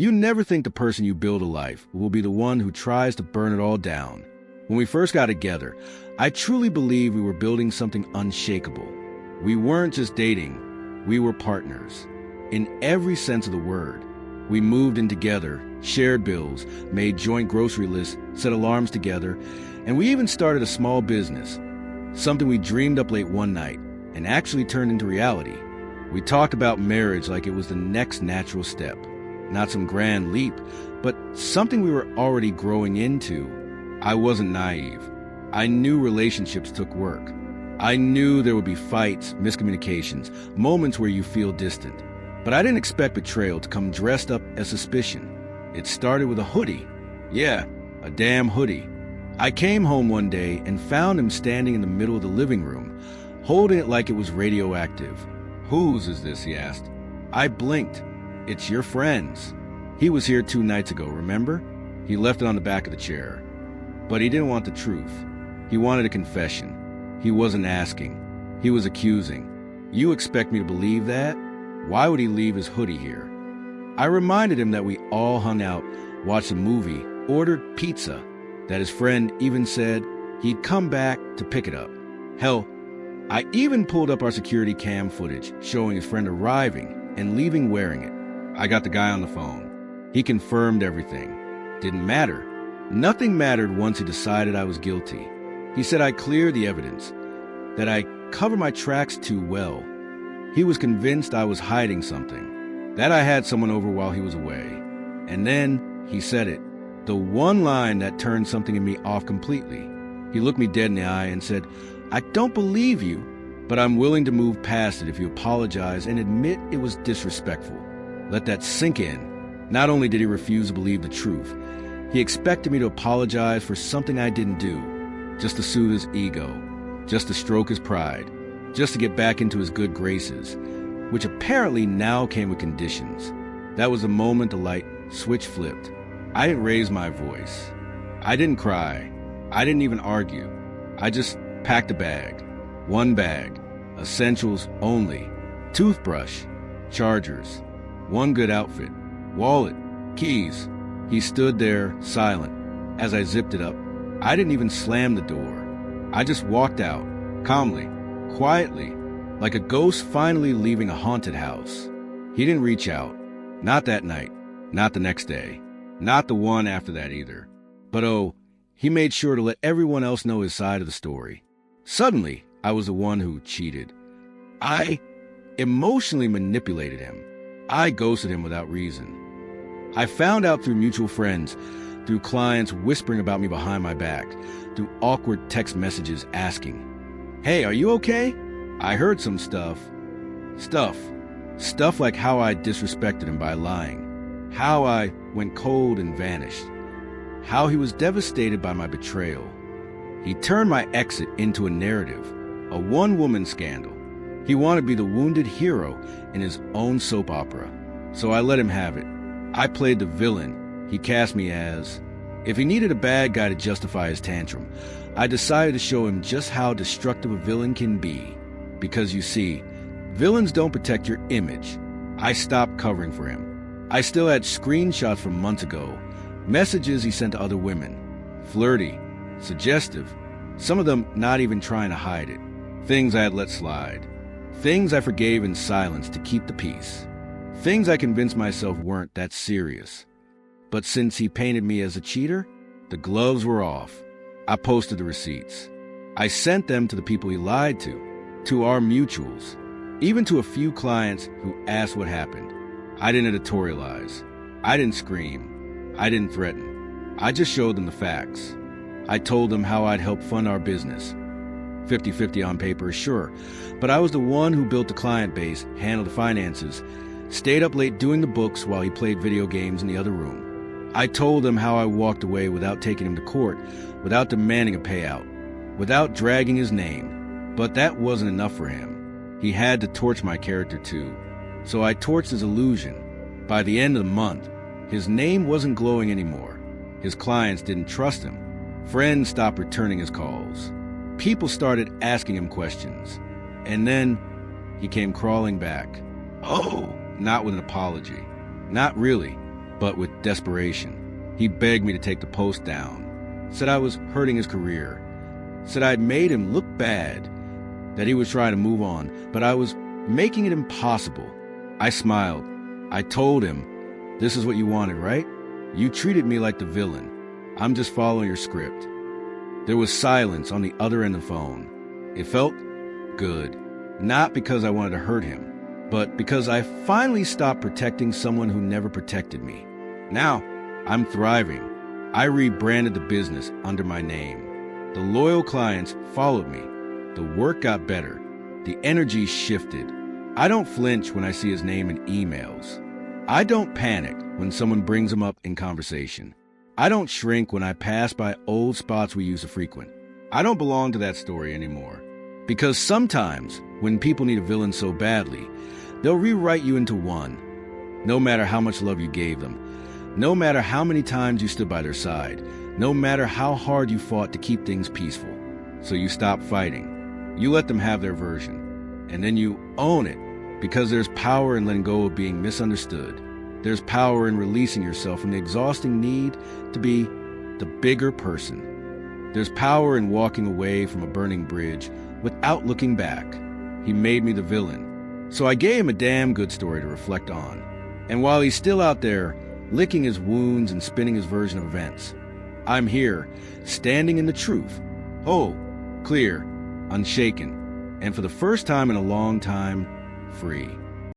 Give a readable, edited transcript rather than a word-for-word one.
You never think the person you build a life will be the one who tries to burn it all down. When we first got together, I truly believed we were building something unshakable. We weren't just dating, we were partners. In every sense of the word. We moved in together, shared bills, made joint grocery lists, set alarms together, and we even started a small business. Something we dreamed up late one night and actually turned into reality. We talked about marriage like it was the next natural step. Not some grand leap, but something we were already growing into. I wasn't naive. I knew relationships took work. I knew there would be fights, miscommunications, moments where you feel distant. But I didn't expect betrayal to come dressed up as suspicion. It started with a hoodie. Yeah, a damn hoodie. I came home one day and found him standing in the middle of the living room, holding it like it was radioactive. "Whose is this?" he asked. I blinked. "It's your friend's. He was here 2 nights ago, remember?" He left it on the back of the chair. But he didn't want the truth. He wanted a confession. He wasn't asking. He was accusing. "You expect me to believe that? Why would he leave his hoodie here?" I reminded him that we all hung out, watched a movie, ordered pizza, that his friend even said he'd come back to pick it up. Hell, I even pulled up our security cam footage showing his friend arriving and leaving wearing it. I got the guy on the phone. He confirmed everything. Didn't matter. Nothing mattered once he decided I was guilty. He said I cleared the evidence, that I covered my tracks too well. He was convinced I was hiding something, that I had someone over while he was away. And then he said it, the one line that turned something in me off completely. He looked me dead in the eye and said, "I don't believe you, but I'm willing to move past it if you apologize and admit it was disrespectful." Let that sink in. Not only did he refuse to believe the truth, he expected me to apologize for something I didn't do, just to soothe his ego, just to stroke his pride, just to get back into his good graces, which apparently now came with conditions. That was the moment the light switch flipped. I didn't raise my voice. I didn't cry. I didn't even argue. I just packed a bag. One bag. Essentials only. Toothbrush. Chargers. One good outfit. Wallet. Keys. He stood there, silent, as I zipped it up. I didn't even slam the door. I just walked out, calmly, quietly, like a ghost finally leaving a haunted house. He didn't reach out. Not that night. Not the next day. Not the one after that either. But he made sure to let everyone else know his side of the story. Suddenly, I was the one who cheated. I emotionally manipulated him. I ghosted him without reason. I found out through mutual friends, through clients whispering about me behind my back, through awkward text messages asking, "Hey, are you okay?" I heard some stuff. Stuff like how I disrespected him by lying, how I went cold and vanished, how he was devastated by my betrayal. He turned my exit into a narrative, a one-woman scandal. He wanted to be the wounded hero in his own soap opera, so I let him have it. I played the villain he cast me as. If he needed a bad guy to justify his tantrum, I decided to show him just how destructive a villain can be. Because you see, villains don't protect your image. I stopped covering for him. I still had screenshots from months ago, messages he sent to other women. Flirty, suggestive, some of them not even trying to hide it. Things I had let slide. Things I forgave in silence to keep the peace. Things I convinced myself weren't that serious. But since he painted me as a cheater, the gloves were off. I posted the receipts. I sent them to the people he lied to our mutuals, even to a few clients who asked what happened. I didn't editorialize. I didn't scream. I didn't threaten. I just showed them the facts. I told them how I'd help fund our business. 50-50 on paper, sure, but I was the one who built the client base, handled the finances, stayed up late doing the books while he played video games in the other room. I told him how I walked away without taking him to court, without demanding a payout, without dragging his name. But that wasn't enough for him. He had to torch my character too. So I torched his illusion. By the end of the month, his name wasn't glowing anymore. His clients didn't trust him. Friends stopped returning his calls. People started asking him questions. And then he came crawling back. Oh, not with an apology. Not really. but with desperation. He begged me to take the post down, said I was hurting his career, said I'd made him look bad, that he was trying to move on, but I was making it impossible. I smiled. I told him, "This is what you wanted, right? You treated me like the villain. I'm just following your script." There was silence on the other end of the phone. It felt good, not because I wanted to hurt him, but because I finally stopped protecting someone who never protected me. Now, I'm thriving. I rebranded the business under my name. The loyal clients followed me. The work got better. The energy shifted. I don't flinch when I see his name in emails. I don't panic when someone brings him up in conversation. I don't shrink when I pass by old spots we used to frequent. I don't belong to that story anymore. Because sometimes, when people need a villain so badly, they'll rewrite you into one. No matter how much love you gave them, no matter how many times you stood by their side, no matter how hard you fought to keep things peaceful. So you stop fighting. You let them have their version. And then you own it, because there's power in letting go of being misunderstood. There's power in releasing yourself from the exhausting need to be the bigger person. There's power in walking away from a burning bridge without looking back. He made me the villain, so I gave him a damn good story to reflect on. And while he's still out there, licking his wounds and spinning his version of events, I'm here, standing in the truth, whole, clear, unshaken, and for the first time in a long time, free.